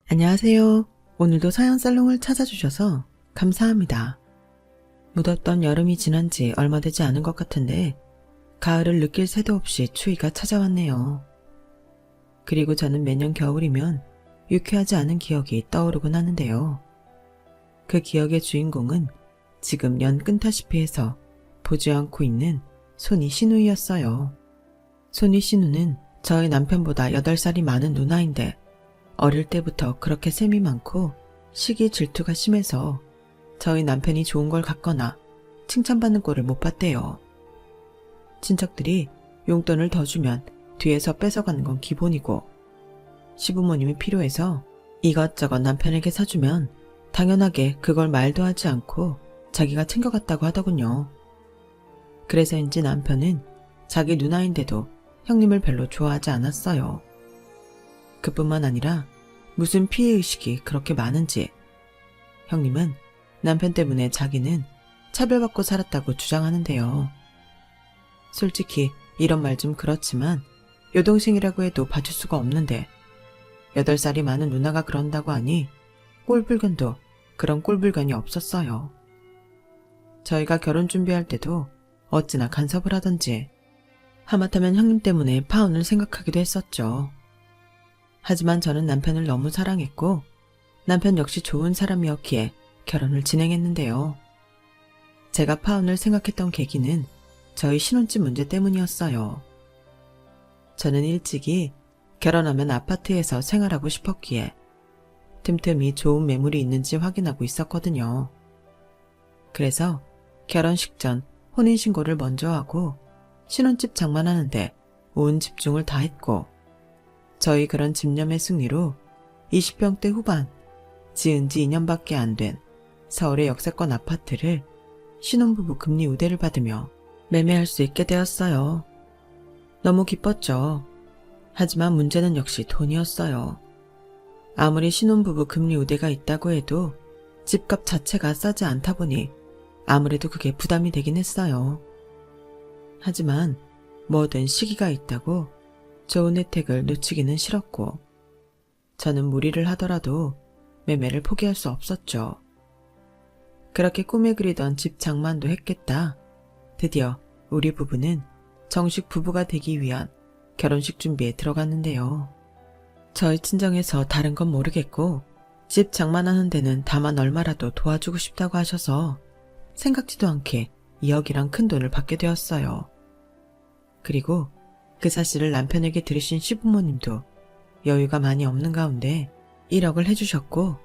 안녕하세요. 오늘도 사연 살롱을 찾아주셔서 감사합니다. 무덥던 여름이 지난 지 얼마 되지 않은 것 같은데 가을을 느낄 새도 없이 추위가 찾아왔네요. 그리고 저는 매년 겨울이면 유쾌하지 않은 기억이 떠오르곤 하는데요. 그 기억의 주인공은 지금 연 끈다시피 해서 보지 않고 있는 손이 신우이였어요. 손이 신우는 저희 남편보다 8살이 많은 누나인데 어릴 때부터 그렇게 셈이 많고 시기 질투가 심해서 저희 남편이 좋은 걸 갖거나 칭찬받는 꼴을 못 봤대요. 친척들이 용돈을 더 주면 뒤에서 뺏어가는 건 기본이고 시부모님이 필요해서 이것저것 남편에게 사주면 당연하게 그걸 말도 하지 않고 자기가 챙겨갔다고 하더군요. 그래서인지 남편은 자기 누나인데도 형님을 별로 좋아하지 않았어요. 그뿐만 아니라 무슨 피해의식이 그렇게 많은지 형님은 남편 때문에 자기는 차별받고 살았다고 주장하는데요. 솔직히 이런 말 좀 그렇지만 여동생이라고 해도 봐줄 수가 없는데 8살이 많은 누나가 그런다고 하니 꼴불견도 그런 꼴불견이 없었어요. 저희가 결혼 준비할 때도 어찌나 간섭을 하던지 하마터면 형님 때문에 파혼을 생각하기도 했었죠. 하지만 저는 남편을 너무 사랑했고 남편 역시 좋은 사람이었기에 결혼을 진행했는데요. 제가 파혼을 생각했던 계기는 저희 신혼집 문제 때문이었어요. 저는 일찍이 결혼하면 아파트에서 생활하고 싶었기에 틈틈이 좋은 매물이 있는지 확인하고 있었거든요. 그래서 결혼식 전 혼인신고를 먼저 하고 신혼집 장만하는데 온 집중을 다 했고 저희 그런 집념의 승리로 20평대 후반 지은 지 2년밖에 안 된 서울의 역세권 아파트를 신혼부부 금리 우대를 받으며 매매할 수 있게 되었어요. 너무 기뻤죠. 하지만 문제는 역시 돈이었어요. 아무리 신혼부부 금리 우대가 있다고 해도 집값 자체가 싸지 않다 보니 아무래도 그게 부담이 되긴 했어요. 하지만 뭐든 시기가 있다고 좋은 혜택을 놓치기는 싫었고 저는 무리를 하더라도 매매를 포기할 수 없었죠. 그렇게 꿈에 그리던 집 장만도 했겠다. 드디어 우리 부부는 정식 부부가 되기 위한 결혼식 준비에 들어갔는데요. 저희 친정에서 다른 건 모르겠고 집 장만하는 데는 다만 얼마라도 도와주고 싶다고 하셔서 생각지도 않게 2억이란 큰 돈을 받게 되었어요. 그리고 그 사실을 남편에게 들으신 시부모님도 여유가 많이 없는 가운데 1억을 해주셨고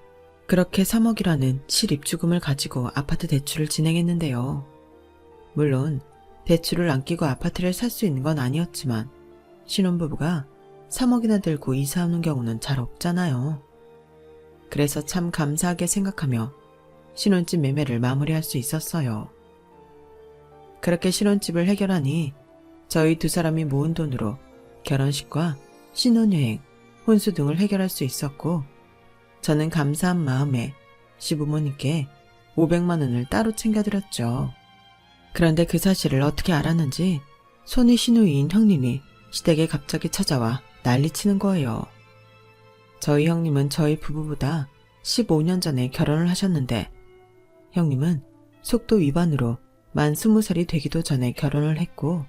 그렇게 3억이라는 실입주금을 가지고 아파트 대출을 진행했는데요. 물론 대출을 안 끼고 아파트를 살 수 있는 건 아니었지만 신혼부부가 3억이나 들고 이사하는 경우는 잘 없잖아요. 그래서 참 감사하게 생각하며 신혼집 매매를 마무리할 수 있었어요. 그렇게 신혼집을 해결하니 저희 두 사람이 모은 돈으로 결혼식과 신혼여행, 혼수 등을 해결할 수 있었고 저는 감사한 마음에 시부모님께 500만 원을 따로 챙겨드렸죠. 그런데 그 사실을 어떻게 알았는지 손이 시누이인 형님이 시댁에 갑자기 찾아와 난리치는 거예요. 저희 형님은 저희 부부보다 15년 전에 결혼을 하셨는데 형님은 속도 위반으로 만 20살이 되기도 전에 결혼을 했고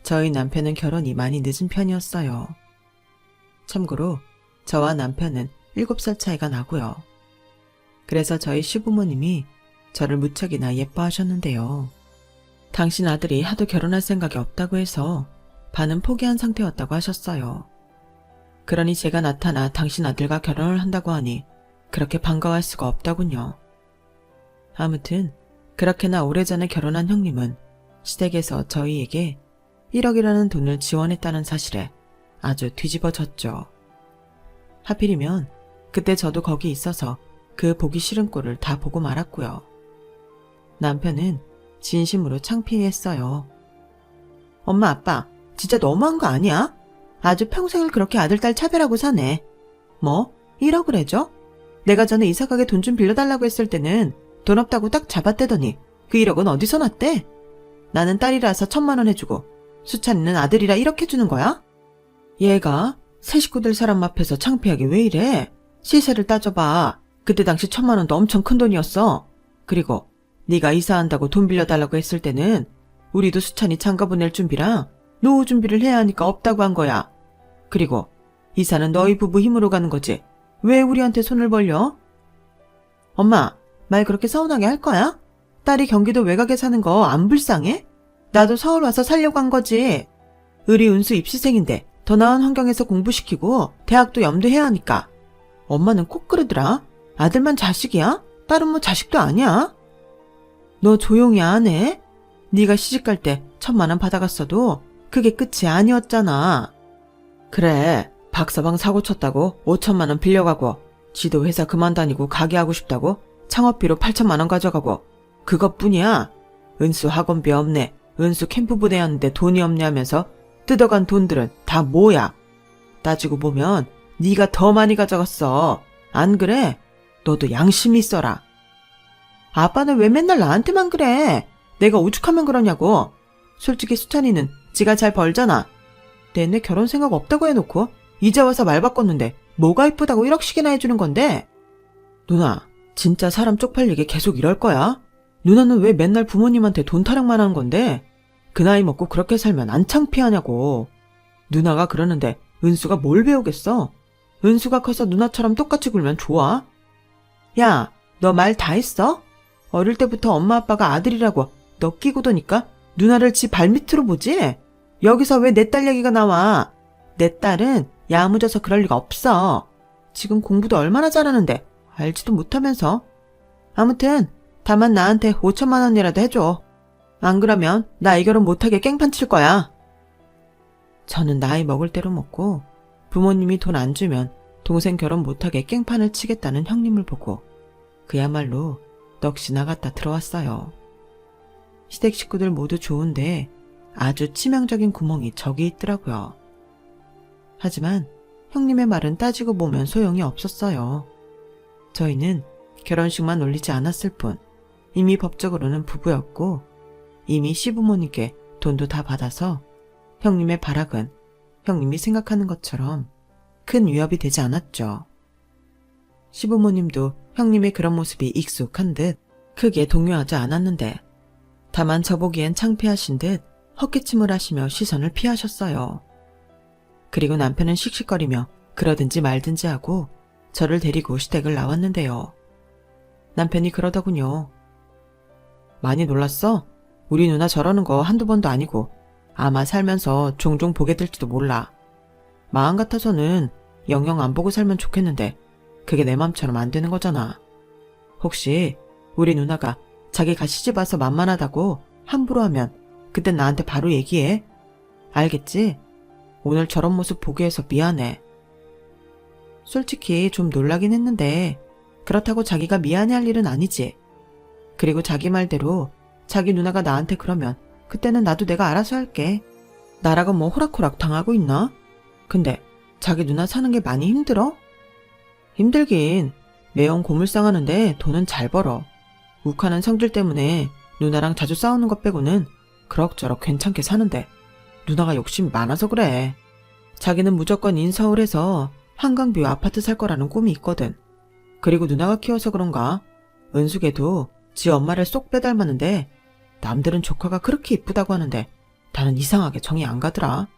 저희 남편은 결혼이 많이 늦은 편이었어요. 참고로 저와 남편은 7살 차이가 나고요. 그래서 저희 시부모님이 저를 무척이나 예뻐하셨는데요. 당신 아들이 하도 결혼할 생각이 없다고 해서 반은 포기한 상태였다고 하셨어요. 그러니 제가 나타나 당신 아들과 결혼을 한다고 하니 그렇게 반가워할 수가 없더군요. 아무튼 그렇게나 오래전에 결혼한 형님은 시댁에서 저희에게 1억이라는 돈을 지원했다는 사실에 아주 뒤집어졌죠. 하필이면 그때 저도 거기 있어서 그 보기 싫은 꼴을 다 보고 말았고요. 남편은 진심으로 창피했어요. 엄마 아빠 진짜 너무한 거 아니야? 아주 평생을 그렇게 아들딸 차별하고 사네. 뭐 1억을 해줘? 내가 전에 이사가게 돈 좀 빌려달라고 했을 때는 돈 없다고 딱 잡아떼더니 그 1억은 어디서 났대? 나는 딸이라서 1,000만 원 해주고 수찬이는 아들이라 1억 해주는 거야? 얘가 새 식구들 사람 앞에서 창피하게 왜 이래? 시세를 따져봐. 그때 당시 1,000만 원도 엄청 큰 돈이었어. 그리고 네가 이사한다고 돈 빌려달라고 했을 때는 우리도 수찬이 장가 보낼 준비랑 노후 준비를 해야 하니까 없다고 한 거야. 그리고 이사는 너희 부부 힘으로 가는 거지. 왜 우리한테 손을 벌려? 엄마, 말 그렇게 서운하게 할 거야? 딸이 경기도 외곽에 사는 거 안 불쌍해? 나도 서울 와서 살려고 한 거지. 의리 운수 입시생인데 더 나은 환경에서 공부시키고 대학도 염두해야 하니까. 엄마는 꼭 그러더라. 아들만 자식이야? 딸은 뭐 자식도 아니야? 너 조용히 안 해? 네가 시집갈 때 1,000만 원 받아갔어도 그게 끝이 아니었잖아. 그래, 박서방 사고 쳤다고 5,000만 원 빌려가고 지도 회사 그만 다니고 가게 하고 싶다고 창업비로 8,000만 원 가져가고 그것뿐이야. 은수 학원비 없네, 은수 캠프 부대였는데 돈이 없네 하면서 뜯어간 돈들은 다 뭐야? 따지고 보면 네가 더 많이 가져갔어. 안 그래? 너도 양심이 있어라. 아빠는 왜 맨날 나한테만 그래? 내가 오죽하면 그러냐고. 솔직히 수찬이는 지가 잘 벌잖아. 내내 결혼 생각 없다고 해놓고 이제 와서 말 바꿨는데 뭐가 이쁘다고 1억씩이나 해주는 건데? 누나, 진짜 사람 쪽팔리게 계속 이럴 거야? 누나는 왜 맨날 부모님한테 돈 타령만 하는 건데? 그 나이 먹고 그렇게 살면 안 창피하냐고. 누나가 그러는데 은수가 뭘 배우겠어? 은수가 커서 누나처럼 똑같이 굴면 좋아? 야, 너 말 다 했어? 어릴 때부터 엄마 아빠가 아들이라고 너 끼고 도니까 누나를 지 발밑으로 보지? 여기서 왜 내 딸 얘기가 나와? 내 딸은 야무져서 그럴 리가 없어. 지금 공부도 얼마나 잘하는데 알지도 못하면서. 아무튼 다만 나한테 5,000만 원이라도 해줘. 안 그러면 나 이 결혼 못하게 깽판 칠 거야. 저는 나이 먹을 대로 먹고 부모님이 돈 안 주면 동생 결혼 못하게 깽판을 치겠다는 형님을 보고 그야말로 넋이 나갔다 들어왔어요. 시댁 식구들 모두 좋은데 아주 치명적인 구멍이 저기 있더라고요. 하지만 형님의 말은 따지고 보면 소용이 없었어요. 저희는 결혼식만 올리지 않았을 뿐 이미 법적으로는 부부였고 이미 시부모님께 돈도 다 받아서 형님의 발악은 형님이 생각하는 것처럼 큰 위협이 되지 않았죠. 시부모님도 형님의 그런 모습이 익숙한 듯 크게 동요하지 않았는데 다만 저보기엔 창피하신 듯 헛기침을 하시며 시선을 피하셨어요. 그리고 남편은 씩씩거리며 그러든지 말든지 하고 저를 데리고 시댁을 나왔는데요. 남편이 그러더군요. 많이 놀랐어? 우리 누나 저러는 거 한두 번도 아니고 아마 살면서 종종 보게 될지도 몰라. 마음 같아서는 영영 안 보고 살면 좋겠는데 그게 내 맘처럼 안 되는 거잖아. 혹시 우리 누나가 자기가 시집 와서 만만하다고 함부로 하면 그땐 나한테 바로 얘기해. 알겠지? 오늘 저런 모습 보게 해서 미안해. 솔직히 좀 놀라긴 했는데 그렇다고 자기가 미안해할 일은 아니지. 그리고 자기 말대로 자기 누나가 나한테 그러면 그때는 나도 내가 알아서 할게. 나라고 뭐 호락호락 당하고 있나? 근데 자기 누나 사는 게 많이 힘들어? 힘들긴. 매형 고물상하는데 돈은 잘 벌어. 욱하는 성질 때문에 누나랑 자주 싸우는 것 빼고는 그럭저럭 괜찮게 사는데 누나가 욕심이 많아서 그래. 자기는 무조건 인서울에서 한강뷰 아파트 살 거라는 꿈이 있거든. 그리고 누나가 키워서 그런가 은숙애도 지 엄마를 쏙 빼닮았는데 남들은 조카가 그렇게 이쁘다고 하는데 나는 이상하게 정이 안 가더라.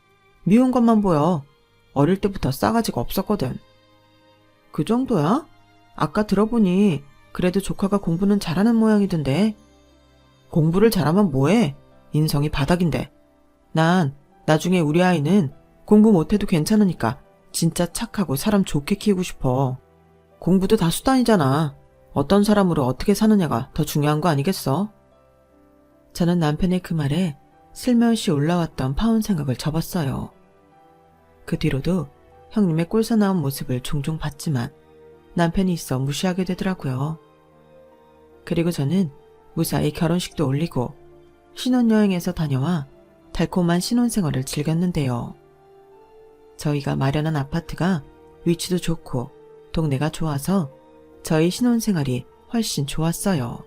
미운 것만 보여. 어릴 때부터 싸가지가 없었거든. 그 정도야? 아까 들어보니 그래도 조카가 공부는 잘하는 모양이던데. 공부를 잘하면 뭐해? 인성이 바닥인데. 난 나중에 우리 아이는 공부 못해도 괜찮으니까 진짜 착하고 사람 좋게 키우고 싶어. 공부도 다 수단이잖아. 어떤 사람으로 어떻게 사느냐가 더 중요한 거 아니겠어? 저는 남편의 그 말에 슬며시 올라왔던 파혼 생각을 접었어요. 그 뒤로도 형님의 꼴사나운 모습을 종종 봤지만 남편이 있어 무시하게 되더라고요. 그리고 저는 무사히 결혼식도 올리고 신혼여행에서 다녀와 달콤한 신혼생활을 즐겼는데요. 저희가 마련한 아파트가 위치도 좋고 동네가 좋아서 저희 신혼생활이 훨씬 좋았어요.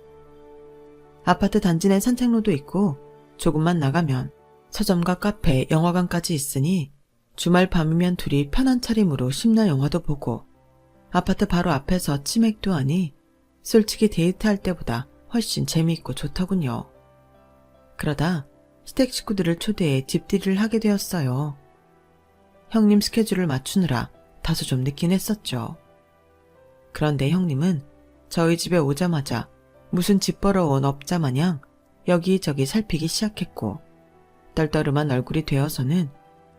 아파트 단지 내 산책로도 있고 조금만 나가면 서점과 카페, 영화관까지 있으니 주말 밤이면 둘이 편한 차림으로 심야 영화도 보고 아파트 바로 앞에서 치맥도 하니 솔직히 데이트할 때보다 훨씬 재미있고 좋더군요. 그러다 시댁 식구들을 초대해 집들이를 하게 되었어요. 형님 스케줄을 맞추느라 다소 좀 늦긴 했었죠. 그런데 형님은 저희 집에 오자마자 무슨 집 보러 온 업자 마냥 여기저기 살피기 시작했고 떨떠름한 얼굴이 되어서는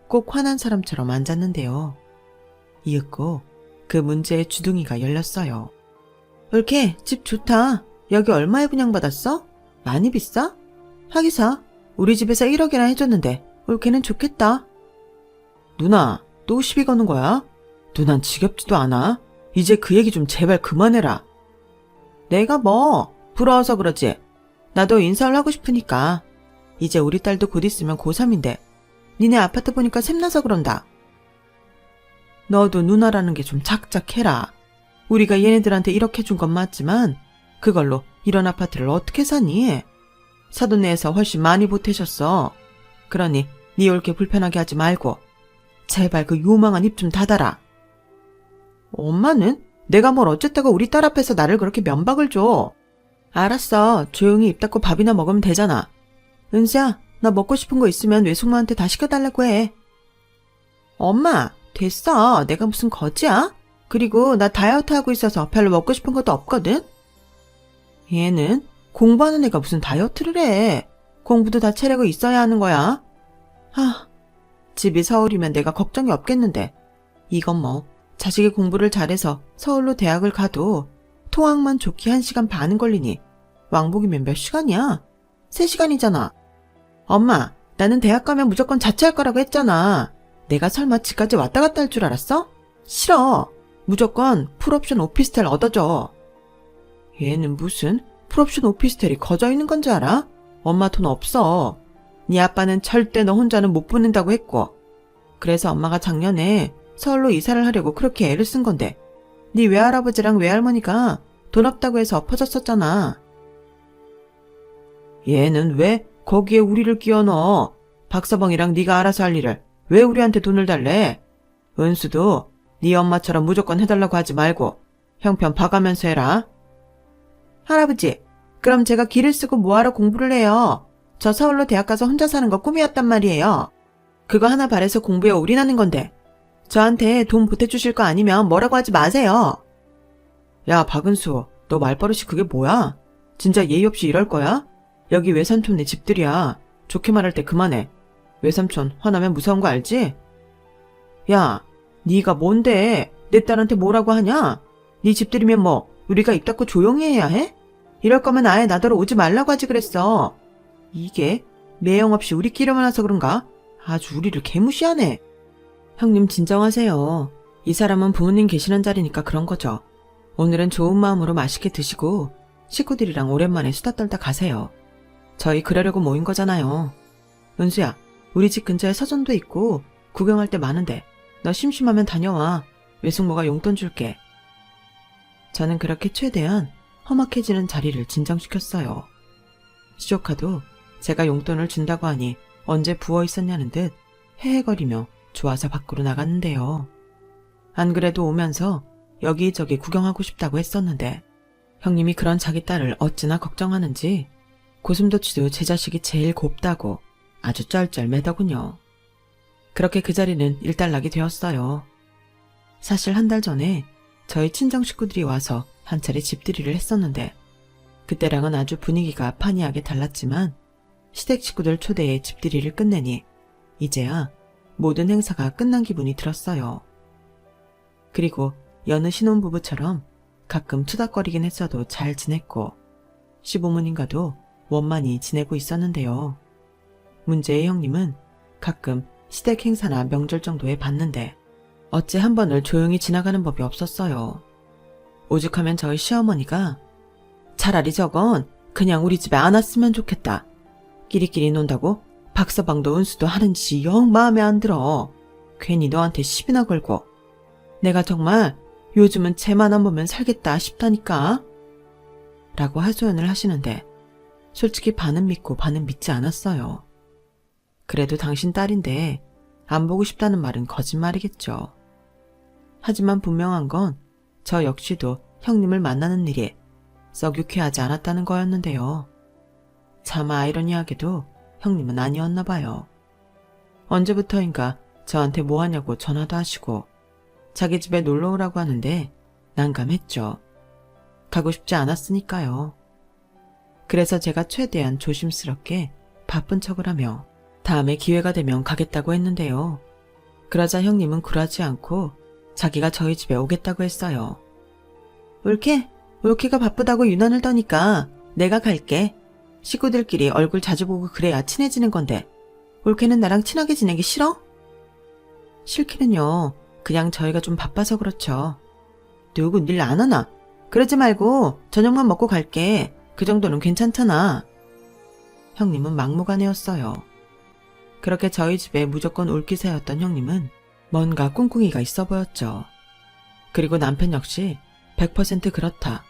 꼭 화난 사람처럼 앉았는데요. 이윽고 그 문제의 주둥이가 열렸어요. 올케 집 좋다. 여기 얼마에 분양받았어? 많이 비싸? 하기사 우리 집에서 1억이나 해줬는데 올케는 좋겠다. 누나 또 시비 거는 거야? 누난 지겹지도 않아. 이제 그 얘기 좀 제발 그만해라. 내가 뭐 부러워서 그러지. 나도 인사를 하고 싶으니까. 이제 우리 딸도 곧 있으면 고3인데 니네 아파트 보니까 샘나서 그런다. 너도 누나라는 게 좀 작작해라. 우리가 얘네들한테 이렇게 준 건 맞지만 그걸로 이런 아파트를 어떻게 사니? 사돈네에서 훨씬 많이 보태셨어. 그러니 니 올게 불편하게 하지 말고 제발 그 요망한 입 좀 닫아라. 엄마는 내가 뭘 어쨌다고 우리 딸 앞에서 나를 그렇게 면박을 줘. 알았어. 조용히 입 닫고 밥이나 먹으면 되잖아. 은수야, 나 먹고 싶은 거 있으면 외숙모한테 다 시켜달라고 해. 엄마, 됐어. 내가 무슨 거지야? 그리고 나 다이어트 하고 있어서 별로 먹고 싶은 것도 없거든. 얘는 공부하는 애가 무슨 다이어트를 해. 공부도 다 차리고 있어야 하는 거야. 집이 서울이면 내가 걱정이 없겠는데 이건 뭐 자식이 공부를 잘해서 서울로 대학을 가도 통학만 좋게 1시간 반은 걸리니 왕복이면 몇 시간이야? 3시간이잖아. 엄마, 나는 대학 가면 무조건 자취할 거라고 했잖아. 내가 설마 집까지 왔다 갔다 할 줄 알았어? 싫어. 무조건 풀옵션 오피스텔 얻어줘. 얘는 무슨 풀옵션 오피스텔이 거저 있는 건지 알아? 엄마 돈 없어. 네 아빠는 절대 너 혼자는 못 보낸다고 했고. 그래서 엄마가 작년에 서울로 이사를 하려고 그렇게 애를 쓴 건데 네 외할아버지랑 외할머니가 돈 없다고 해서 엎어졌었잖아. 얘는 왜 거기에 우리를 끼워 넣어? 박서방이랑 네가 알아서 할 일을 왜 우리한테 돈을 달래? 은수도 네 엄마처럼 무조건 해달라고 하지 말고 형편 봐가면서 해라. 할아버지, 그럼 제가 길을 쓰고 뭐하러 공부를 해요? 저 서울로 대학 가서 혼자 사는 거 꿈이었단 말이에요. 그거 하나 바래서 공부에 올인하는 건데 저한테 돈 보태주실 거 아니면 뭐라고 하지 마세요. 야, 박은수, 너 말버릇이 그게 뭐야? 진짜 예의 없이 이럴 거야? 여기 외삼촌네 집들이야. 좋게 말할 때 그만해. 외삼촌 화나면 무서운 거 알지? 야, 네가 뭔데 내 딸한테 뭐라고 하냐? 네 집들이면 뭐 우리가 입 닫고 조용히 해야 해? 이럴 거면 아예 나더러 오지 말라고 하지 그랬어. 이게 매형 없이 우리끼리만 와서 그런가? 아주 우리를 개무시하네. 형님 진정하세요. 이 사람은 부모님 계시는 자리니까 그런 거죠. 오늘은 좋은 마음으로 맛있게 드시고 식구들이랑 오랜만에 수다 떨다 가세요. 저희 그러려고 모인 거잖아요. 은수야, 우리 집 근처에 서점도 있고 구경할 데 많은데 너 심심하면 다녀와. 외숙모가 용돈 줄게. 저는 그렇게 최대한 험악해지는 자리를 진정시켰어요. 시조카도 제가 용돈을 준다고 하니 언제 부어 있었냐는 듯 헤헤거리며 좋아서 밖으로 나갔는데요. 안 그래도 오면서 여기저기 구경하고 싶다고 했었는데 형님이 그런 자기 딸을 어찌나 걱정하는지 고슴도치도 제 자식이 제일 곱다고 아주 쩔쩔매더군요. 그렇게 그 자리는 일단락이 되었어요. 사실 한 달 전에 저희 친정 식구들이 와서 한 차례 집들이를 했었는데 그때랑은 아주 분위기가 판이하게 달랐지만 시댁 식구들 초대해 집들이를 끝내니 이제야 모든 행사가 끝난 기분이 들었어요. 그리고 여느 신혼부부처럼 가끔 투닥거리긴 했어도 잘 지냈고 시부모님과도 원만히 지내고 있었는데요. 문제의 형님은 가끔 시댁 행사나 명절 정도에 봤는데 어째 한 번을 조용히 지나가는 법이 없었어요. 오죽하면 저희 시어머니가 차라리 저건 그냥 우리 집에 안 왔으면 좋겠다. 끼리끼리 논다고 박서방도 은수도 하는 짓이 영 마음에 안 들어. 괜히 너한테 시비나 걸고. 내가 정말 요즘은 쟤만 안 보면 살겠다 싶다니까. 라고 하소연을 하시는데 솔직히 반은 믿고 반은 믿지 않았어요. 그래도 당신 딸인데 안 보고 싶다는 말은 거짓말이겠죠. 하지만 분명한 건 저 역시도 형님을 만나는 일이 썩 유쾌하지 않았다는 거였는데요. 참 아이러니하게도 형님은 아니었나 봐요. 언제부터인가 저한테 뭐 하냐고 전화도 하시고 자기 집에 놀러 오라고 하는데 난감했죠. 가고 싶지 않았으니까요. 그래서 제가 최대한 조심스럽게 바쁜 척을 하며 다음에 기회가 되면 가겠다고 했는데요. 그러자 형님은 굴하지 않고 자기가 저희 집에 오겠다고 했어요. 올케가 바쁘다고 유난을 떠니까 내가 갈게. 식구들끼리 얼굴 자주 보고 그래야 친해지는 건데 올케는 나랑 친하게 지내기 싫어? 싫기는요. 그냥 저희가 좀 바빠서 그렇죠. 누구 일 안 하나? 그러지 말고 저녁만 먹고 갈게. 그 정도는 괜찮잖아. 형님은 막무가내였어요. 그렇게 저희 집에 무조건 올 기세였던 형님은 뭔가 꿍꿍이가 있어 보였죠. 그리고 남편 역시 100% 그렇다.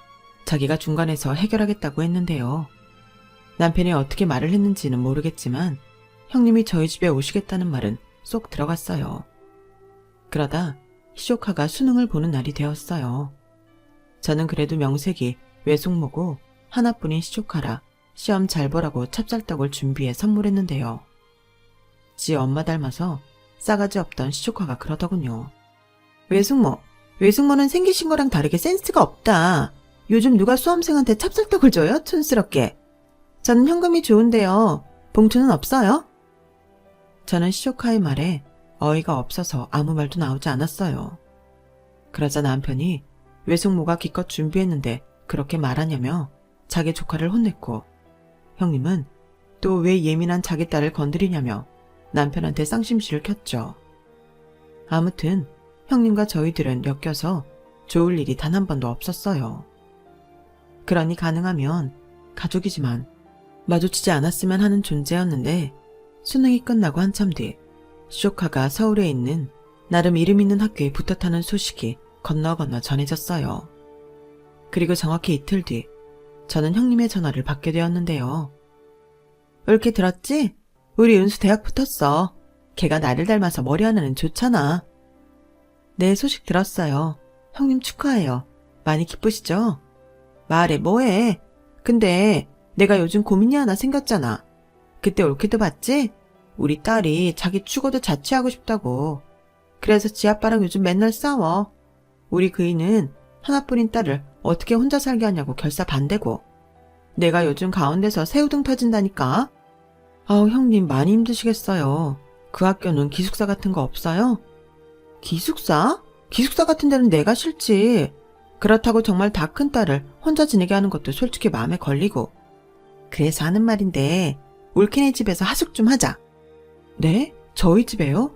자기가 중간에서 해결하겠다고 했는데요. 남편이 어떻게 말을 했는지는 모르겠지만 형님이 저희 집에 오시겠다는 말은 쏙 들어갔어요. 그러다 시조카가 수능을 보는 날이 되었어요. 저는 그래도 명색이 외숙모고 하나뿐인 시조카라 시험 잘 보라고 찹쌀떡을 준비해 선물했는데요. 지 엄마 닮아서 싸가지 없던 시조카가 그러더군요. 외숙모는 생기신 거랑 다르게 센스가 없다. 요즘 누가 수험생한테 찹쌀떡을 줘요? 촌스럽게. 저는 현금이 좋은데요. 봉투는 없어요? 저는 시조카의 말에 어이가 없어서 아무 말도 나오지 않았어요. 그러자 남편이 외숙모가 기껏 준비했는데 그렇게 말하냐며 자기 조카를 혼냈고 형님은 또 왜 예민한 자기 딸을 건드리냐며 남편한테 쌍심씨를 켰죠. 아무튼 형님과 저희들은 엮여서 좋을 일이 단 한 번도 없었어요. 그러니 가능하면 가족이지만 마주치지 않았으면 하는 존재였는데 수능이 끝나고 한참 뒤 시조카가 서울에 있는 나름 이름 있는 학교에 붙었다는 소식이 건너 전해졌어요. 그리고 정확히 이틀 뒤 저는 형님의 전화를 받게 되었는데요. 올케 들었지? 우리 은수 대학 붙었어. 걔가 나를 닮아서 머리 하나는 좋잖아. 네, 소식 들었어요. 형님 축하해요. 많이 기쁘시죠? 말해 뭐해. 근데 내가 요즘 고민이 하나 생겼잖아. 그때 올케도 봤지? 우리 딸이 자기 죽어도 자취하고 싶다고. 그래서 지 아빠랑 요즘 맨날 싸워. 우리 그이는 하나뿐인 딸을 어떻게 혼자 살게 하냐고 결사 반대고. 내가 요즘 가운데서 새우등 터진다니까. 아우 형님 많이 힘드시겠어요. 그 학교는 기숙사 같은 거 없어요? 기숙사? 기숙사 같은 데는 내가 싫지. 그렇다고 정말 다 큰 딸을 혼자 지내게 하는 것도 솔직히 마음에 걸리고. 그래서 하는 말인데 올케네 집에서 하숙 좀 하자. 네? 저희 집에요?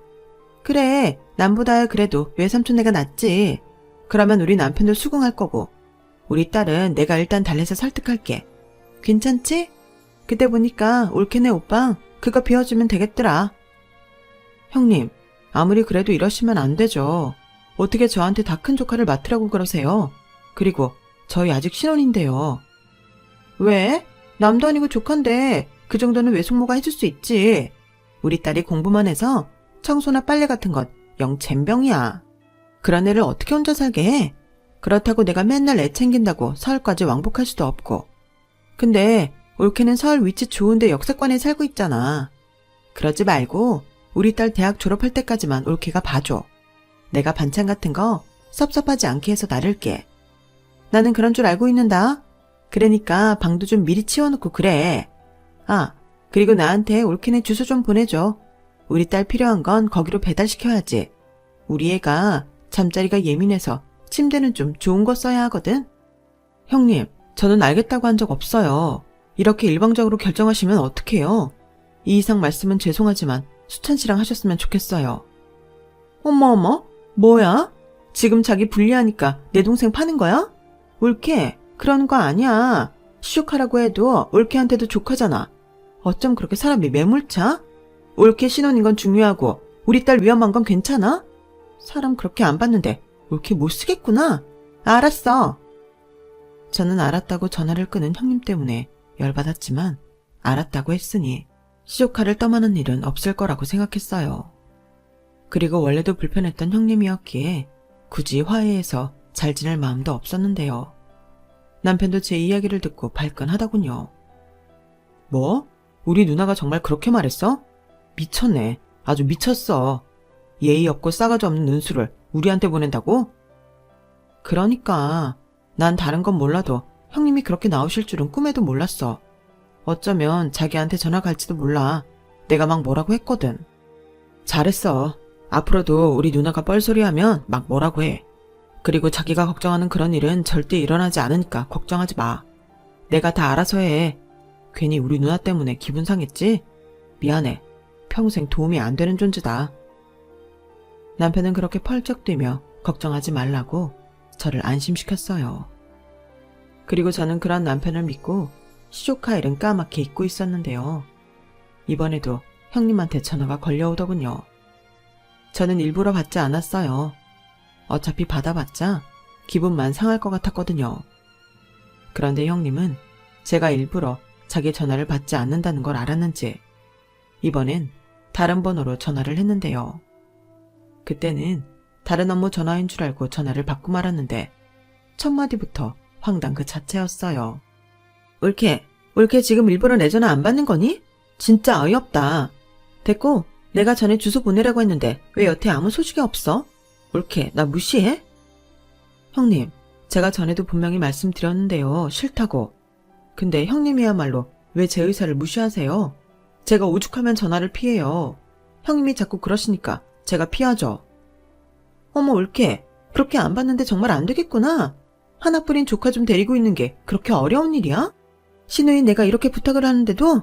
그래, 남보다 그래도 외삼촌네가 낫지. 그러면 우리 남편도 수긍할 거고 우리 딸은 내가 일단 달래서 설득할게. 괜찮지? 그때 보니까 올케네 오빠 그거 비워주면 되겠더라. 형님, 아무리 그래도 이러시면 안 되죠. 어떻게 저한테 다 큰 조카를 맡으라고 그러세요? 그리고 저희 아직 신혼인데요. 왜? 남도 아니고 조카인데 그 정도는 외숙모가 해줄 수 있지. 우리 딸이 공부만 해서 청소나 빨래 같은 것 영 젬병이야. 그런 애를 어떻게 혼자 살게 해? 그렇다고 내가 맨날 애 챙긴다고 서울까지 왕복할 수도 없고. 근데 올케는 서울 위치 좋은데 역세권에 살고 있잖아. 그러지 말고 우리 딸 대학 졸업할 때까지만 올케가 봐줘. 내가 반찬 같은 거 섭섭하지 않게 해서 나를게. 나는 그런 줄 알고 있는다. 그러니까 방도 좀 미리 치워놓고 그래. 아, 그리고 나한테 올케네 주소 좀 보내줘. 우리 딸 필요한 건 거기로 배달시켜야지. 우리 애가 잠자리가 예민해서 침대는 좀 좋은 거 써야 하거든. 형님, 저는 알겠다고 한 적 없어요. 이렇게 일방적으로 결정하시면 어떡해요? 이 이상 말씀은 죄송하지만 수찬 씨랑 하셨으면 좋겠어요. 어머, 뭐야? 지금 자기 불리하니까 내 동생 파는 거야? 올케, 그런 거 아니야. 시족하라고 해도 올케한테도 조카잖아. 어쩜 그렇게 사람이 매몰차? 올케 신혼인 건 중요하고 우리 딸 위험한 건 괜찮아? 사람 그렇게 안 봤는데 올케 못 쓰겠구나. 알았어. 저는 알았다고 전화를 끄는 형님 때문에 열받았지만 알았다고 했으니 시조카를 떠마는 일은 없을 거라고 생각했어요. 그리고 원래도 불편했던 형님이었기에 굳이 화해해서 잘 지낼 마음도 없었는데요. 남편도 제 이야기를 듣고 발끈하더군요. 뭐? 우리 누나가 정말 그렇게 말했어? 미쳤네. 아주 미쳤어. 예의 없고 싸가지 없는 은수를 우리한테 보낸다고? 그러니까 난 다른 건 몰라도 형님이 그렇게 나오실 줄은 꿈에도 몰랐어. 어쩌면 자기한테 전화 갈지도 몰라. 내가 막 뭐라고 했거든. 잘했어. 앞으로도 우리 누나가 뻘소리하면 막 뭐라고 해. 그리고 자기가 걱정하는 그런 일은 절대 일어나지 않으니까 걱정하지 마. 내가 다 알아서 해. 괜히 우리 누나 때문에 기분 상했지? 미안해. 평생 도움이 안 되는 존재다. 남편은 그렇게 펄쩍 뛰며 걱정하지 말라고 저를 안심시켰어요. 그리고 저는 그런 남편을 믿고 시조카일은 까맣게 잊고 있었는데요. 이번에도 형님한테 전화가 걸려오더군요. 저는 일부러 받지 않았어요. 어차피 받아봤자 기분만 상할 것 같았거든요. 그런데 형님은 제가 일부러 자기 전화를 받지 않는다는 걸 알았는지 이번엔 다른 번호로 전화를 했는데요. 그때는 다른 업무 전화인 줄 알고 전화를 받고 말았는데 첫 마디부터 황당 그 자체였어요. 올케 지금 일부러 내 전화 안 받는 거니? 진짜 어이없다. 됐고 내가 전에 주소 보내라고 했는데 왜 여태 아무 소식이 없어? 올케 나 무시해? 형님, 제가 전에도 분명히 말씀드렸는데요. 싫다고. 근데 형님이야말로 왜 제 의사를 무시하세요? 제가 오죽하면 전화를 피해요. 형님이 자꾸 그러시니까 제가 피하죠. 어머 올케, 그렇게 안 받는데 정말 안 되겠구나. 하나뿐인 조카 좀 데리고 있는 게 그렇게 어려운 일이야? 시누이 내가 이렇게 부탁을 하는데도?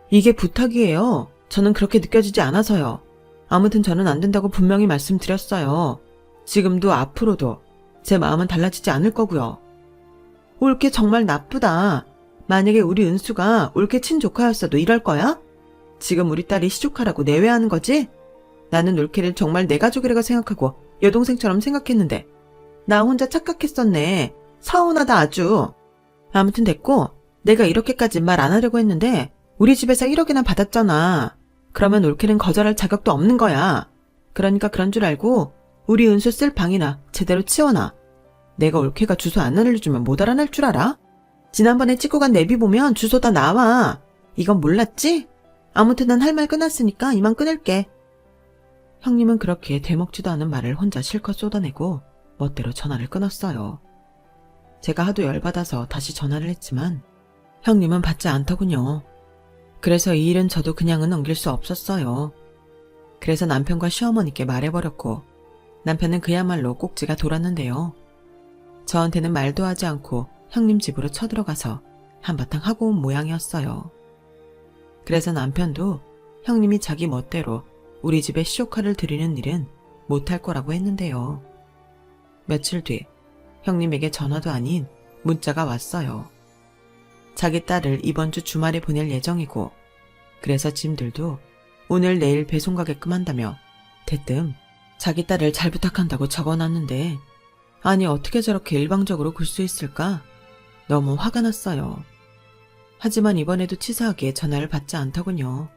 이게 부탁이에요. 저는 그렇게 느껴지지 않아서요. 아무튼 저는 안 된다고 분명히 말씀드렸어요. 지금도 앞으로도 제 마음은 달라지지 않을 거고요. 올케 정말 나쁘다. 만약에 우리 은수가 올케 친조카였어도 이럴 거야? 지금 우리 딸이 시조카라고 내외하는 거지? 나는 올케를 정말 내 가족이라고 생각하고 여동생처럼 생각했는데 나 혼자 착각했었네. 서운하다 아주. 아무튼 됐고 내가 이렇게까지 말 안 하려고 했는데 우리 집에서 1억이나 받았잖아. 그러면 올케는 거절할 자격도 없는 거야. 그러니까 그런 줄 알고 우리 은수 쓸 방이나 제대로 치워놔. 내가 올케가 주소 안 알려주면 못 알아낼 줄 알아? 지난번에 찍고 간 내비 보면 주소 다 나와. 이건 몰랐지? 아무튼 난 할 말 끝났으니까 이만 끊을게. 형님은 그렇게 되먹지도 않은 말을 혼자 실컷 쏟아내고 멋대로 전화를 끊었어요. 제가 하도 열받아서 다시 전화를 했지만 형님은 받지 않더군요. 그래서 이 일은 저도 그냥은 넘길 수 없었어요. 그래서 남편과 시어머니께 말해버렸고 남편은 그야말로 꼭지가 돌았는데요. 저한테는 말도 하지 않고 형님 집으로 쳐들어가서 한바탕 하고 온 모양이었어요. 그래서 남편도 형님이 자기 멋대로 우리 집에 시조카를 드리는 일은 못할 거라고 했는데요. 며칠 뒤 형님에게 전화도 아닌 문자가 왔어요. 자기 딸을 이번 주 주말에 보낼 예정이고 그래서 짐들도 오늘 내일 배송 가게끔 한다며 대뜸 자기 딸을 잘 부탁한다고 적어놨는데 아니 어떻게 저렇게 일방적으로 굴 수 있을까? 너무 화가 났어요. 하지만 이번에도 치사하게 전화를 받지 않더군요.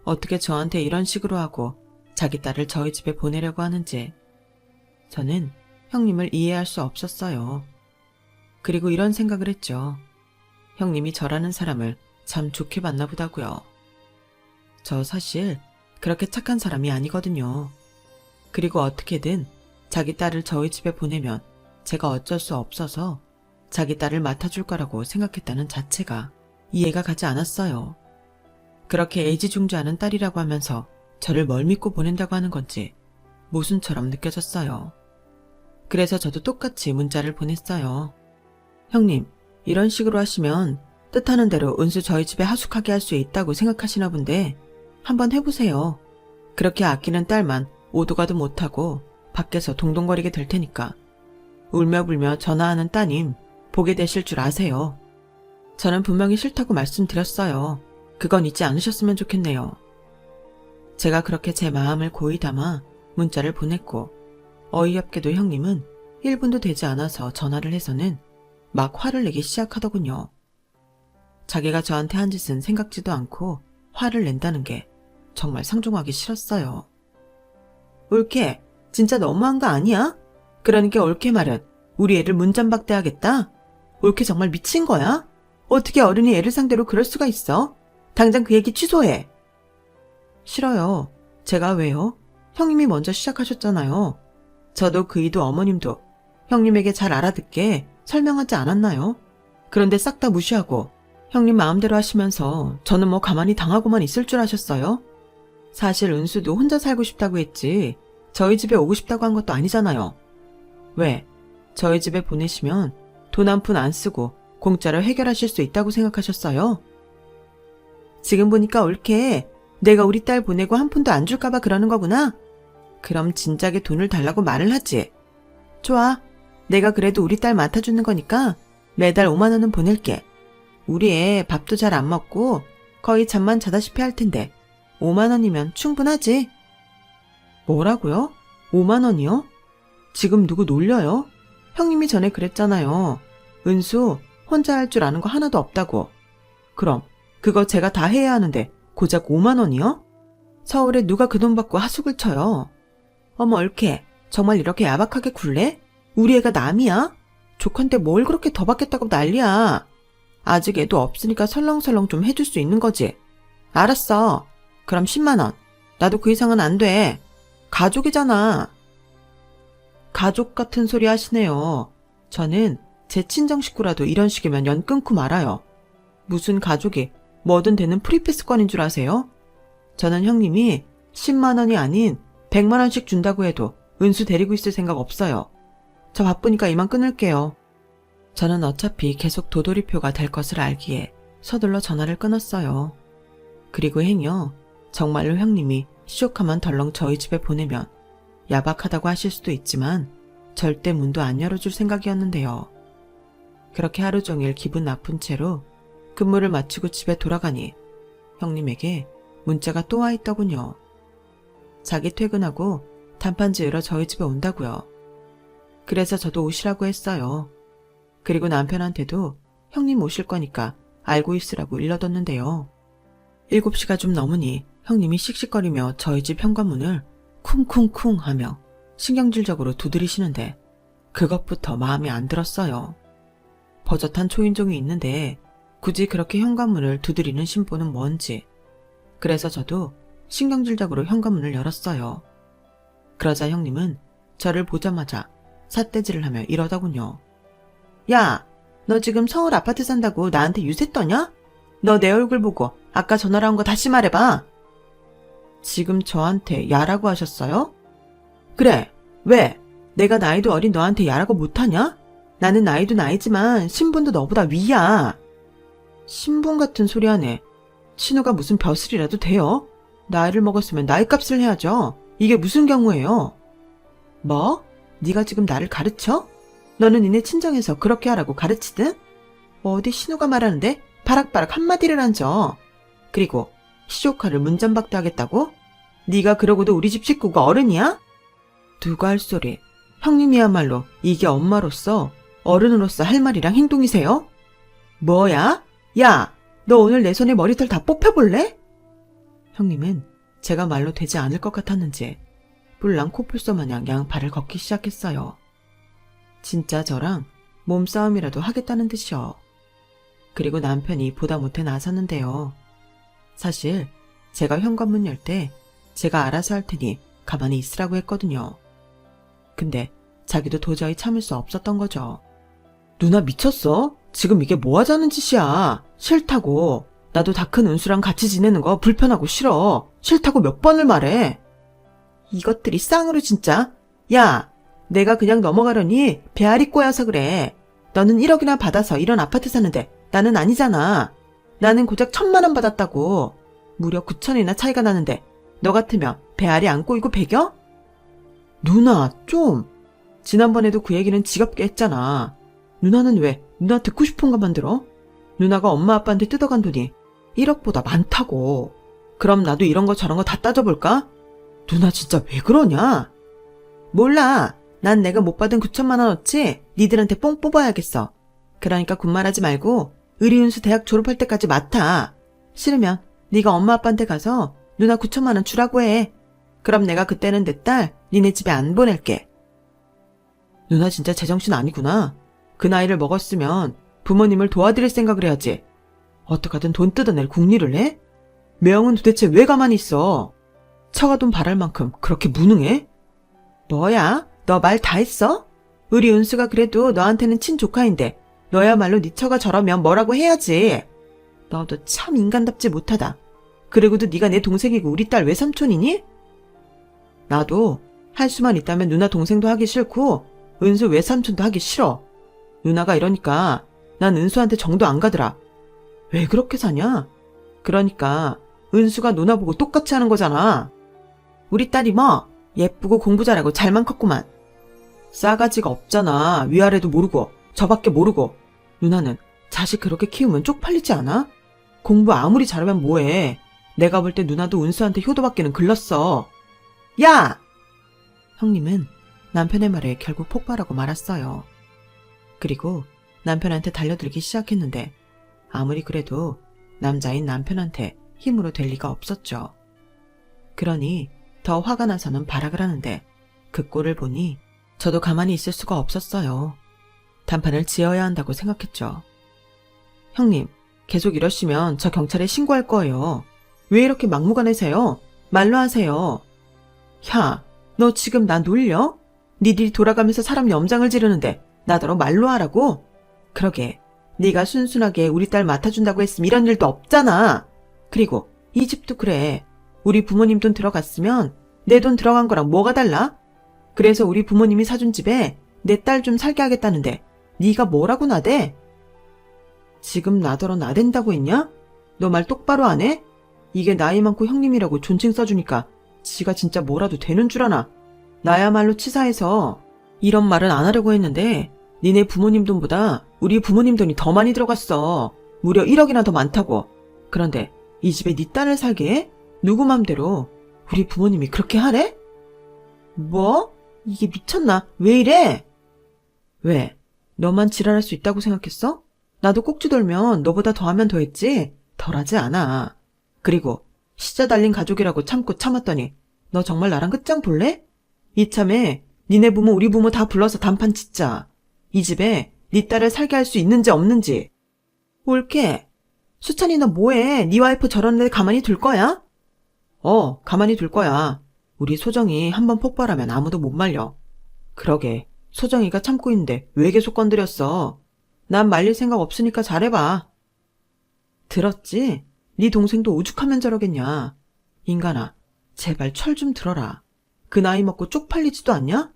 어떻게 저한테 이런 식으로 하고 자기 딸을 저희 집에 보내려고 하는지 저는 형님을 이해할 수 없었어요. 그리고 이런 생각을 했죠. 형님이 저라는 사람을 참 좋게 봤나 보다고요. 저 사실 그렇게 착한 사람이 아니거든요. 그리고 어떻게든 자기 딸을 저희 집에 보내면 제가 어쩔 수 없어서 자기 딸을 맡아줄 거라고 생각했다는 자체가 이해가 가지 않았어요. 그렇게 애지중지하는 딸이라고 하면서 저를 뭘 믿고 보낸다고 하는 건지 모순처럼 느껴졌어요. 그래서 저도 똑같이 문자를 보냈어요. 형님, 이런 식으로 하시면 뜻하는 대로 은수 저희 집에 하숙하게 할 수 있다고 생각하시나 본데 한번 해보세요. 그렇게 아끼는 딸만 오도 가도 못하고 밖에서 동동거리게 될 테니까 울며불며 전화하는 따님 보게 되실 줄 아세요. 저는 분명히 싫다고 말씀드렸어요. 그건 잊지 않으셨으면 좋겠네요. 제가 그렇게 제 마음을 고이 담아 문자를 보냈고 어이없게도 형님은 1분도 되지 않아서 전화를 해서는 막 화를 내기 시작하더군요. 자기가 저한테 한 짓은 생각지도 않고 화를 낸다는 게 정말 상종하기 싫었어요. 올케, 진짜 너무한 거 아니야? 그러니까 올케 말은 우리 애를 문전박대하겠다? 올케 정말 미친 거야? 어떻게 어른이 애를 상대로 그럴 수가 있어? 당장 그 얘기 취소해. 싫어요. 제가 왜요? 형님이 먼저 시작하셨잖아요. 저도 그이도 어머님도 형님에게 잘 알아듣게 설명하지 않았나요? 그런데 싹 다 무시하고 형님 마음대로 하시면서 저는 뭐 가만히 당하고만 있을 줄 아셨어요? 사실 은수도 혼자 살고 싶다고 했지 저희 집에 오고 싶다고 한 것도 아니잖아요. 왜? 저희 집에 보내시면 돈 한 푼 안 쓰고 공짜로 해결하실 수 있다고 생각하셨어요? 지금 보니까 올케 내가 우리 딸 보내고 한 푼도 안 줄까봐 그러는 거구나? 그럼 진작에 돈을 달라고 말을 하지. 좋아. 내가 그래도 우리 딸 맡아주는 거니까 매달 5만 원은 보낼게. 우리 애 밥도 잘 안 먹고 거의 잠만 자다시피 할 텐데 5만 원이면 충분하지. 뭐라고요? 5만 원이요? 지금 누구 놀려요? 형님이 전에 그랬잖아요. 은수 혼자 할 줄 아는 거 하나도 없다고. 그럼 그거 제가 다 해야 하는데 고작 5만 원이요? 서울에 누가 그 돈 받고 하숙을 쳐요. 어머 올케 정말 이렇게 야박하게 굴래? 우리 애가 남이야? 조카한테 뭘 그렇게 더 받겠다고 난리야. 아직 애도 없으니까 설렁설렁 좀 해줄 수 있는 거지. 알았어. 그럼 10만 원. 나도 그 이상은 안 돼. 가족이잖아. 가족 같은 소리 하시네요. 저는 제 친정 식구라도 이런 식이면 연 끊고 말아요. 무슨 가족이 뭐든 되는 프리패스권인 줄 아세요? 저는 형님이 10만 원이 아닌 100만 원씩 준다고 해도 은수 데리고 있을 생각 없어요. 저 바쁘니까 이만 끊을게요. 저는 어차피 계속 도돌이표가 될 것을 알기에 서둘러 전화를 끊었어요. 그리고 행여 정말로 형님이 시조카만 덜렁 저희 집에 보내면 야박하다고 하실 수도 있지만 절대 문도 안 열어줄 생각이었는데요. 그렇게 하루 종일 기분 나쁜 채로 근무를 마치고 집에 돌아가니 형님에게 문자가 또 와 있더군요. 자기 퇴근하고 단판 지으러 저희 집에 온다고요. 그래서 저도 오시라고 했어요. 그리고 남편한테도 형님 오실 거니까 알고 있으라고 일러뒀는데요. 7시가 좀 넘으니 형님이 씩씩거리며 저희 집 현관문을 쿵쿵쿵 하며 신경질적으로 두드리시는데 그것부터 마음에 안 들었어요. 버젓한 초인종이 있는데 굳이 그렇게 현관문을 두드리는 심보는 뭔지. 그래서 저도 신경질적으로 현관문을 열었어요. 그러자 형님은 저를 보자마자 삿대질을 하며 이러더군요. 야, 너 지금 서울 아파트 산다고 나한테 유세 떠냐? 너 내 얼굴 보고 아까 전화로 한 거 다시 말해봐. 지금 저한테 야라고 하셨어요? 그래, 왜? 내가 나이도 어린 너한테 야라고 못하냐? 나는 나이도 나이지만 신분도 너보다 위야. 신분 같은 소리 하네. 신우가 무슨 벼슬이라도 돼요? 나이를 먹었으면 나이값을 해야죠. 이게 무슨 경우예요? 뭐? 네가 지금 나를 가르쳐? 너는 니네 친정에서 그렇게 하라고 가르치든? 어디 신우가 말하는데 바락바락 한마디를 얹어. 그리고 시조카를 문전박대하겠다고? 네가 그러고도 우리 집 식구가 어른이야? 누가 할 소리. 형님이야말로 이게 엄마로서 어른으로서 할 말이랑 행동이세요? 뭐야? 야, 너 오늘 내 손에 머리털 다 뽑혀볼래? 형님은 제가 말로 되지 않을 것 같았는지 뿔랑 코뿔소 마냥 양팔을 걷기 시작했어요. 진짜 저랑 몸싸움이라도 하겠다는 듯이요. 그리고 남편이 보다 못해 나섰는데요. 사실 제가 현관문 열 때 제가 알아서 할 테니 가만히 있으라고 했거든요. 근데 자기도 도저히 참을 수 없었던 거죠. 누나 미쳤어? 지금 이게 뭐 하자는 짓이야. 싫다고. 나도 다 큰 은수랑 같이 지내는 거 불편하고 싫어. 싫다고 몇 번을 말해. 이것들이 쌍으로 진짜. 야, 내가 그냥 넘어가려니 배알이 꼬여서 그래. 너는 1억이나 받아서 이런 아파트 사는데 나는 아니잖아. 나는 고작 1,000만 원 받았다고. 무려 9천이나 차이가 나는데 너 같으면 배알이 안 꼬이고 배겨? 누나 좀. 지난번에도 그 얘기는 지겹게 했잖아. 누나는 왜 누나 듣고 싶은 것만 들어? 누나가 엄마 아빠한테 뜯어간 돈이 1억보다 많다고. 그럼 나도 이런 거 저런 거 다 따져볼까? 누나 진짜 왜 그러냐? 몰라. 난 내가 못 받은 9천만 원어치 니들한테 뽕 뽑아야겠어. 그러니까 군말하지 말고 의리운수 대학 졸업할 때까지 맡아. 싫으면 네가 엄마 아빠한테 가서 누나 9천만 원 주라고 해. 그럼 내가 그때는 내 딸 니네 집에 안 보낼게. 누나 진짜 제정신 아니구나. 그 나이를 먹었으면 부모님을 도와드릴 생각을 해야지. 어떡하든 돈 뜯어낼 궁리를 해? 매형은 도대체 왜 가만히 있어? 처가 돈 바랄 만큼 그렇게 무능해? 뭐야? 너 말 다 했어? 우리 은수가 그래도 너한테는 친조카인데 너야말로 네 처가 저러면 뭐라고 해야지. 너도 참 인간답지 못하다. 그리고도 네가 내 동생이고 우리 딸 외삼촌이니? 나도 할 수만 있다면 누나 동생도 하기 싫고 은수 외삼촌도 하기 싫어. 누나가 이러니까 난 은수한테 정도 안 가더라. 왜 그렇게 사냐? 그러니까 은수가 누나 보고 똑같이 하는 거잖아. 우리 딸이 뭐 예쁘고 공부 잘하고 잘만 컸구만. 싸가지가 없잖아. 위아래도 모르고 저밖에 모르고. 누나는 자식 그렇게 키우면 쪽팔리지 않아? 공부 아무리 잘하면 뭐해. 내가 볼 때 누나도 은수한테 효도받기는 글렀어. 야! 형님은 남편의 말에 결국 폭발하고 말았어요. 그리고 남편한테 달려들기 시작했는데 아무리 그래도 남자인 남편한테 힘으로 될 리가 없었죠. 그러니 더 화가 나서는 발악을 하는데 그 꼴을 보니 저도 가만히 있을 수가 없었어요. 단판을 지어야 한다고 생각했죠. 형님, 계속 이러시면 저 경찰에 신고할 거예요. 왜 이렇게 막무가내세요? 말로 하세요. 야, 너 지금 나 놀려? 니들이 돌아가면서 사람 염장을 지르는데 나더러 말로 하라고? 그러게, 네가 순순하게 우리 딸 맡아준다고 했으면 이런 일도 없잖아. 그리고 이 집도 그래. 우리 부모님 돈 들어갔으면 내 돈 들어간 거랑 뭐가 달라? 그래서 우리 부모님이 사준 집에 내 딸 좀 살게 하겠다는데 네가 뭐라고 나대? 지금 나더러 나댄다고 했냐? 너 말 똑바로 안 해? 이게 나이 많고 형님이라고 존칭 써주니까 지가 진짜 뭐라도 되는 줄 아나? 나야말로 치사해서 이런 말은 안 하려고 했는데 니네 부모님 돈보다 우리 부모님 돈이 더 많이 들어갔어. 무려 1억이나 더 많다고. 그런데 이 집에 네 딸을 살게 해? 누구 맘대로 우리 부모님이 그렇게 하래? 뭐? 이게 미쳤나? 왜 이래? 왜? 너만 지랄할 수 있다고 생각했어? 나도 꼭지 돌면 너보다 더하면 더했지 덜하지 않아. 그리고 시자 달린 가족이라고 참고 참았더니 너 정말 나랑 끝장 볼래? 이참에 니네 부모 우리 부모 다 불러서 단판 짓자. 이 집에 네 딸을 살게 할 수 있는지 없는지. 옳게. 수찬이 너 뭐해? 네 와이프 저런 애 가만히 둘 거야? 가만히 둘 거야. 우리 소정이 한번 폭발하면 아무도 못 말려. 그러게, 소정이가 참고 있는데 왜 계속 건드렸어? 난 말릴 생각 없으니까 잘해봐. 들었지? 네 동생도 오죽하면 저러겠냐. 인간아, 제발 철 좀 들어라. 그 나이 먹고 쪽팔리지도 않냐?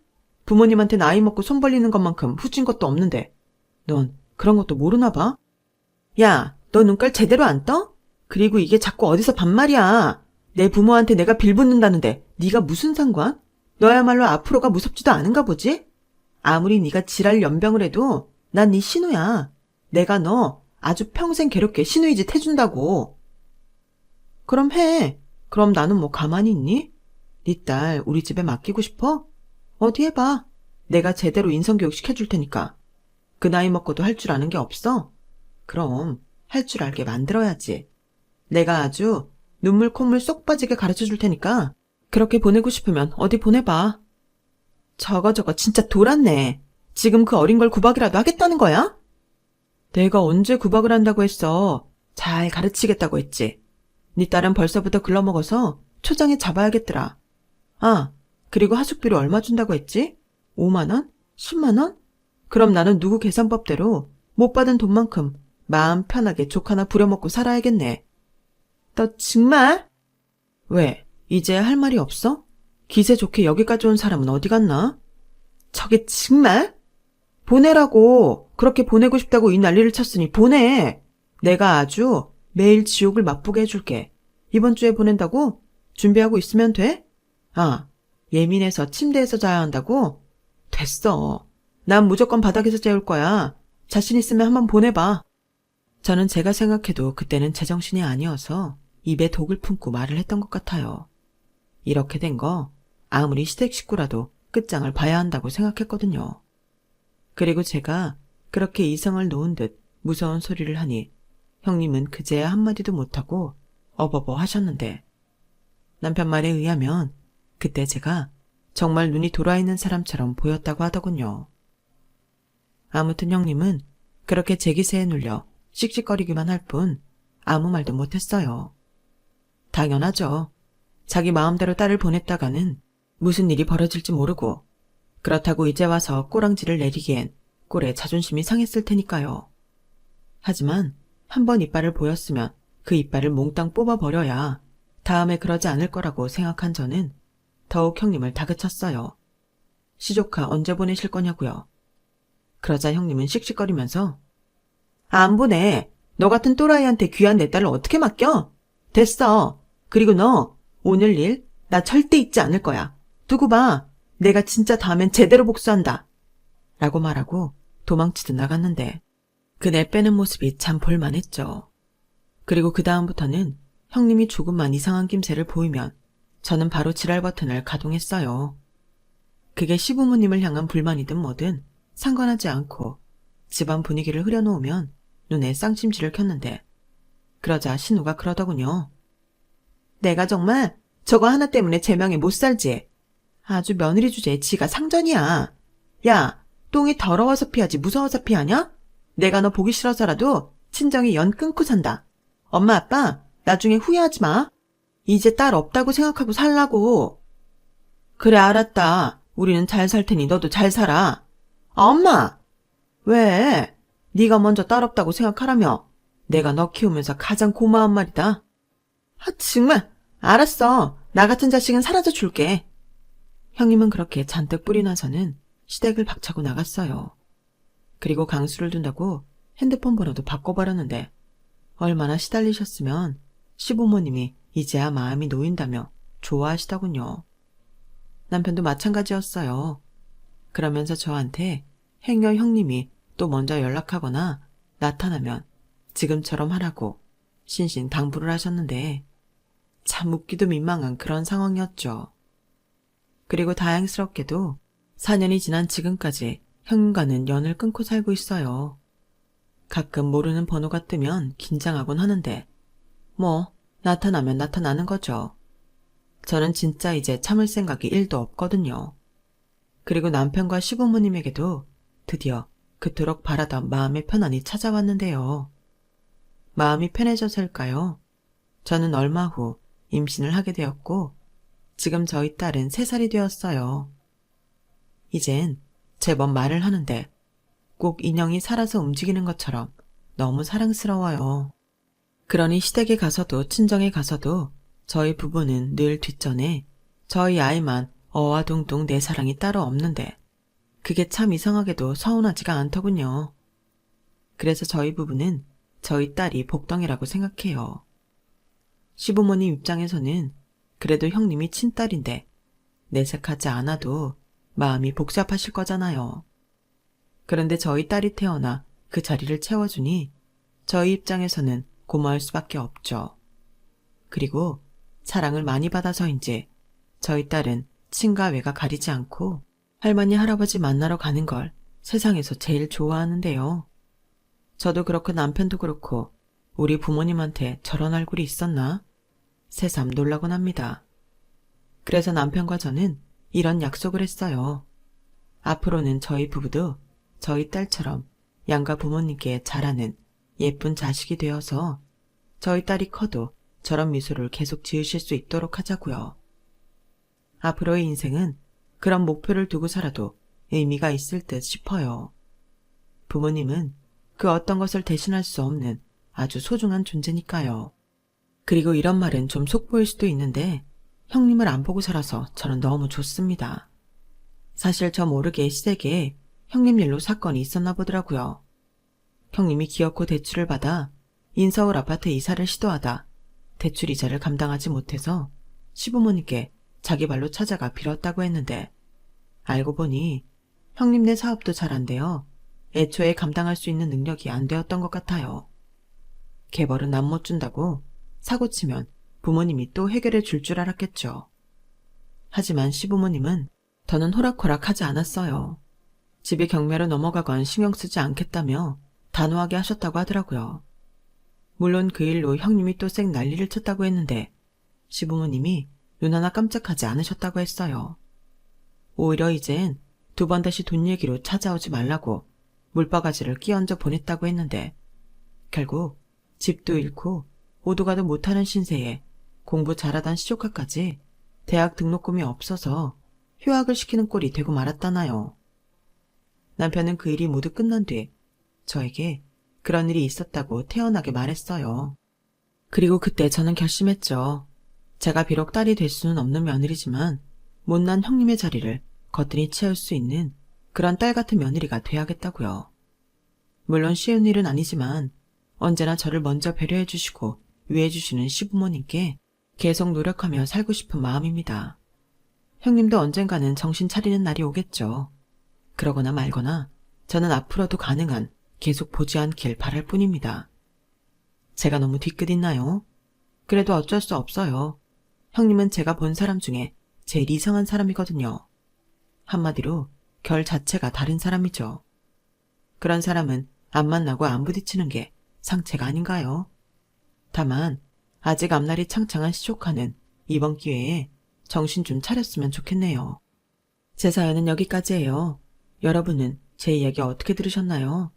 부모님한테 나이 먹고 손 벌리는 것만큼 후진 것도 없는데 넌 그런 것도 모르나 봐? 야, 너 눈깔 제대로 안 떠? 그리고 이게 자꾸 어디서 반말이야. 내 부모한테 내가 빌붙는다는데 네가 무슨 상관? 너야말로 앞으로가 무섭지도 않은가 보지? 아무리 네가 지랄 연병을 해도 난 네 신우야. 내가 너 아주 평생 괴롭게 신우이 짓 해준다고. 그럼 해. 그럼 나는 뭐 가만히 있니? 네 딸 우리 집에 맡기고 싶어? 어디 해봐. 내가 제대로 인성교육 시켜줄 테니까. 그 나이 먹고도 할 줄 아는 게 없어? 그럼 할 줄 알게 만들어야지. 내가 아주 눈물 콧물 쏙 빠지게 가르쳐줄 테니까 그렇게 보내고 싶으면 어디 보내봐. 저거 진짜 돌았네. 지금 그 어린 걸 구박이라도 하겠다는 거야? 내가 언제 구박을 한다고 했어. 잘 가르치겠다고 했지. 네 딸은 벌써부터 글러먹어서 초장에 잡아야겠더라. 아, 그리고 하숙비로 얼마 준다고 했지? 5만 원? 10만 원? 그럼 나는 누구 계산법대로 못 받은 돈만큼 마음 편하게 족 하나 부려먹고 살아야겠네. 너 정말? 왜? 이제 할 말이 없어? 기세 좋게 여기까지 온 사람은 어디 갔나? 저게 정말? 보내라고. 그렇게 보내고 싶다고 이 난리를 쳤으니 보내. 내가 아주 매일 지옥을 맛보게 해줄게. 이번 주에 보낸다고? 준비하고 있으면 돼? 아, 예민해서 침대에서 자야 한다고? 됐어. 난 무조건 바닥에서 재울 거야. 자신 있으면 한번 보내봐. 저는 제가 생각해도 그때는 제정신이 아니어서 입에 독을 품고 말을 했던 것 같아요. 이렇게 된 거 아무리 시댁 식구라도 끝장을 봐야 한다고 생각했거든요. 그리고 제가 그렇게 이성을 놓은 듯 무서운 소리를 하니 형님은 그제야 한마디도 못하고 어버버 하셨는데 남편 말에 의하면 그때 제가 정말 눈이 돌아있는 사람처럼 보였다고 하더군요. 아무튼 형님은 그렇게 제 기세에 눌려 씩씩거리기만 할 뿐 아무 말도 못했어요. 당연하죠. 자기 마음대로 딸을 보냈다가는 무슨 일이 벌어질지 모르고 그렇다고 이제 와서 꼬랑지를 내리기엔 꼴에 자존심이 상했을 테니까요. 하지만 한번 이빨을 보였으면 그 이빨을 몽땅 뽑아버려야 다음에 그러지 않을 거라고 생각한 저는 더욱 형님을 다그쳤어요. 시조카 언제 보내실 거냐고요. 그러자 형님은 씩씩거리면서 안 보내. 너 같은 또라이한테 귀한 내 딸을 어떻게 맡겨? 됐어. 그리고 너 오늘 일 나 절대 잊지 않을 거야. 두고 봐. 내가 진짜 다음엔 제대로 복수한다. 라고 말하고 도망치듯 나갔는데 그내 빼는 모습이 참 볼만했죠. 그리고 그 다음부터는 형님이 조금만 이상한 김새를 보이면 저는 바로 지랄 버튼을 가동했어요. 그게 시부모님을 향한 불만이든 뭐든 상관하지 않고 집안 분위기를 흐려놓으면 눈에 쌍심지를 켰는데 그러자 신우가 그러더군요. 내가 정말 저거 하나 때문에 제 명에 못 살지. 아주 며느리 주제에 지가 상전이야. 야, 똥이 더러워서 피하지 무서워서 피하냐? 내가 너 보기 싫어서라도 친정에 연 끊고 산다. 엄마 아빠 나중에 후회하지 마. 이제 딸 없다고 생각하고 살라고. 그래 알았다. 우리는 잘 살 테니 너도 잘 살아. 아, 엄마. 왜? 네가 먼저 딸 없다고 생각하라며. 내가 너 키우면서 가장 고마운 말이다. 아 정말. 알았어. 나 같은 자식은 사라져 줄게. 형님은 그렇게 잔뜩 뿔이 나서는 시댁을 박차고 나갔어요. 그리고 강수를 둔다고 핸드폰 번호도 바꿔버렸는데 얼마나 시달리셨으면 시부모님이 이제야 마음이 놓인다며 좋아하시더군요. 남편도 마찬가지였어요. 그러면서 저한테 행여 형님이 또 먼저 연락하거나 나타나면 지금처럼 하라고 신신당부를 하셨는데 참 웃기도 민망한 그런 상황이었죠. 그리고 다행스럽게도 4년이 지난 지금까지 형님과는 연을 끊고 살고 있어요. 가끔 모르는 번호가 뜨면 긴장하곤 하는데 뭐 나타나면 나타나는 거죠. 저는 진짜 이제 참을 생각이 1도 없거든요. 그리고 남편과 시부모님에게도 드디어 그토록 바라던 마음의 편안이 찾아왔는데요. 마음이 편해져서일까요? 저는 얼마 후 임신을 하게 되었고 지금 저희 딸은 3살이 되었어요. 이젠 제법 말을 하는데 꼭 인형이 살아서 움직이는 것처럼 너무 사랑스러워요. 그러니 시댁에 가서도 친정에 가서도 저희 부부는 늘 뒷전에 저희 아이만 어와둥둥 내 사랑이 따로 없는데 그게 참 이상하게도 서운하지가 않더군요. 그래서 저희 부부는 저희 딸이 복덩이라고 생각해요. 시부모님 입장에서는 그래도 형님이 친딸인데 내색하지 않아도 마음이 복잡하실 거잖아요. 그런데 저희 딸이 태어나 그 자리를 채워주니 저희 입장에서는 고마울 수밖에 없죠. 그리고 사랑을 많이 받아서인지 저희 딸은 친가 외가 가리지 않고 할머니 할아버지 만나러 가는 걸 세상에서 제일 좋아하는데요. 저도 그렇고 남편도 그렇고 우리 부모님한테 저런 얼굴이 있었나? 새삼 놀라곤 합니다. 그래서 남편과 저는 이런 약속을 했어요. 앞으로는 저희 부부도 저희 딸처럼 양가 부모님께 잘하는 예쁜 자식이 되어서 저희 딸이 커도 저런 미소를 계속 지으실 수 있도록 하자고요. 앞으로의 인생은 그런 목표를 두고 살아도 의미가 있을 듯 싶어요. 부모님은 그 어떤 것을 대신할 수 없는 아주 소중한 존재니까요. 그리고 이런 말은 좀 속보일 수도 있는데 형님을 안 보고 살아서 저는 너무 좋습니다. 사실 저 모르게 시댁에 형님 일로 사건이 있었나 보더라고요. 형님이 기어코 대출을 받아 인서울 아파트 이사를 시도하다 대출 이자를 감당하지 못해서 시부모님께 자기 발로 찾아가 빌었다고 했는데 알고 보니 형님네 사업도 잘 안 돼요. 애초에 감당할 수 있는 능력이 안 되었던 것 같아요. 개벌은 남 못 준다고 사고치면 부모님이 또 해결해 줄 줄 알았겠죠. 하지만 시부모님은 더는 호락호락하지 않았어요. 집이 경매로 넘어가건 신경 쓰지 않겠다며 단호하게 하셨다고 하더라고요. 물론 그 일로 형님이 또 쌩 난리를 쳤다고 했는데 시부모님이 눈 하나 깜짝하지 않으셨다고 했어요. 오히려 이젠 2번 다시 돈 얘기로 찾아오지 말라고 물바가지를 끼얹어 보냈다고 했는데 결국 집도 잃고 오도 가도 못하는 신세에 공부 잘하던 시조카까지 대학 등록금이 없어서 휴학을 시키는 꼴이 되고 말았다나요. 남편은 그 일이 모두 끝난 뒤 저에게 그런 일이 있었다고 태연하게 말했어요. 그리고 그때 저는 결심했죠. 제가 비록 딸이 될 수는 없는 며느리지만 못난 형님의 자리를 거뜬히 채울 수 있는 그런 딸 같은 며느리가 돼야겠다고요. 물론 쉬운 일은 아니지만 언제나 저를 먼저 배려해 주시고 위해 주시는 시부모님께 계속 노력하며 살고 싶은 마음입니다. 형님도 언젠가는 정신 차리는 날이 오겠죠. 그러거나 말거나 저는 앞으로도 가능한 계속 보지 않길 바랄 뿐입니다. 제가 너무 뒤끝 있나요? 그래도 어쩔 수 없어요. 형님은 제가 본 사람 중에 제일 이상한 사람이거든요. 한마디로 결 자체가 다른 사람이죠. 그런 사람은 안 만나고 안 부딪히는 게 상책 아닌가요? 다만 아직 앞날이 창창한 시조카는 이번 기회에 정신 좀 차렸으면 좋겠네요. 제 사연은 여기까지예요. 여러분은 제 이야기 어떻게 들으셨나요?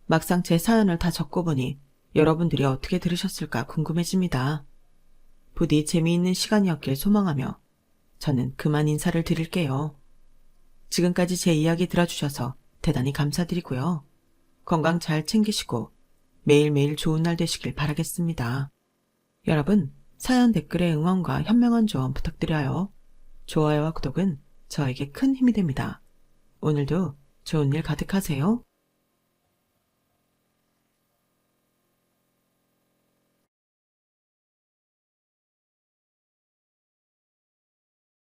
막상 제 사연을 다 적고보니 여러분들이 어떻게 들으셨을까 궁금해집니다. 부디 재미있는 시간이었길 소망하며 저는 그만 인사를 드릴게요. 지금까지 제 이야기 들어주셔서 대단히 감사드리고요. 건강 잘 챙기시고 매일매일 좋은 날 되시길 바라겠습니다. 여러분, 사연 댓글에 응원과 현명한 조언 부탁드려요. 좋아요와 구독은 저에게 큰 힘이 됩니다. 오늘도 좋은 일 가득하세요.